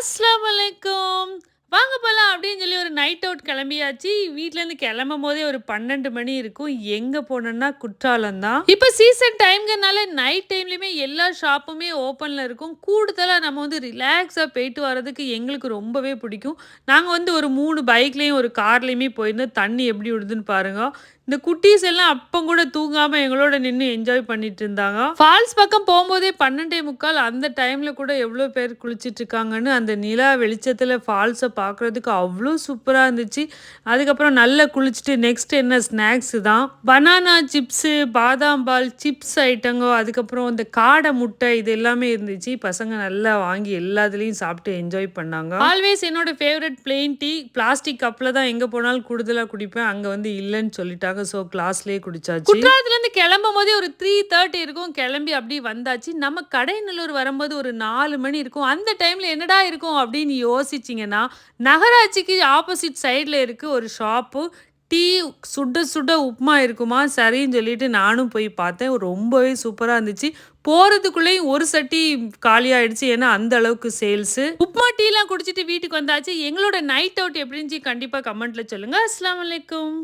அஸ்ஸலாமு அலைக்கும். வாங்க போலாம் அப்படின்னு சொல்லி ஒரு நைட் அவுட் கிளம்பியாச்சு. வீட்லேருந்து கிளம்பும்போதே ஒரு 12 மணி இருக்கும். எங்க போனோம்னா குற்றாலம் தான். இப்ப சீசன் டைம்ங்கிறனால நைட் டைம்லயுமே எல்லா ஷாப்புமே ஓப்பன்ல இருக்கும். கூடுதலா நம்ம வந்து ரிலாக்ஸா போயிட்டு வரதுக்கு எங்களுக்கு ரொம்பவே பிடிக்கும். நாங்க வந்து ஒரு 3 பைக்லயும், ஒரு கார்லயுமே போயிருந்தோம். தண்ணி எப்படி விடுதுன்னு பாருங்க. இந்த குட்டீஸ் எல்லாம் அப்ப கூட தூங்காம எங்களோட நின்னு என்ஜாய் பண்ணிட்டு இருந்தாங்க. ஃபால்ஸ் பக்கம் போம்போதே 12:45 அந்த டைம்ல கூட எவ்வளோ பேர் குளிச்சிட்டு இருக்காங்கன்னு அந்த நிலா வெளிச்சத்துல ஃபால்ஸ பார்க்கறதுக்கு அவ்வளோ சூப்பரா இருந்துச்சு. அதுக்கப்புறம் நல்லா குளிச்சுட்டு நெக்ஸ்ட் என்ன ஸ்நாக்ஸ் தான். பனானா சிப்ஸு, பாதாம் பால், சிப்ஸ் ஐட்டங்க, அதுக்கப்புறம் இந்த காடை முட்டை இது எல்லாமே இருந்துச்சு. பசங்க நல்லா வாங்கி எல்லாத்துலயும் சாப்பிட்டு என்ஜாய் பண்ணாங்க. ஆல்வேஸ் என்னோட ஃபேவரட் பிளெயின் டீ பிளாஸ்டிக் கப்ல தான் எங்க போனாலும் கூடுதலா குடிப்பேன். அங்க வந்து இல்லன்னு சொல்லிட்டாங்க. ஸோ கிளாஸ்லயே குடிச்சாச்சு. குற்றாலத்துலேருந்து கிளம்பும் போதே ஒரு 3:30 இருக்கும். கிளம்பி அப்படி வந்தாச்சு. நம்ம கடைநல்லூர் வரும்போது ஒரு 4 மணி இருக்கும். அந்த டைம்ல என்னடா இருக்கும் அப்படின்னு யோசிச்சிங்கன்னா, நகராட்சிக்கு ஆப்போசிட் சைடில் இருக்கு ஒரு ஷாப்பு. டீ சுட சுட உப்புமா இருக்குமா, சரின்னு சொல்லிட்டு நானும் போய் பார்த்தேன். ரொம்பவே சூப்பராக இருந்துச்சு. போகிறதுக்குள்ளேயும் ஒரு சட்டி காலியாயிடுச்சு. ஏன்னா அந்த அளவுக்கு சேல்ஸு. உப்புமா டீலாம் குடிச்சிட்டு வீட்டுக்கு வந்தாச்சு. எங்களோட நைட் அவுட் எப்படி இருந்துச்சு கண்டிப்பாக கமெண்ட்ல சொல்லுங்க. அஸ்ஸலாமு அலைக்கும்.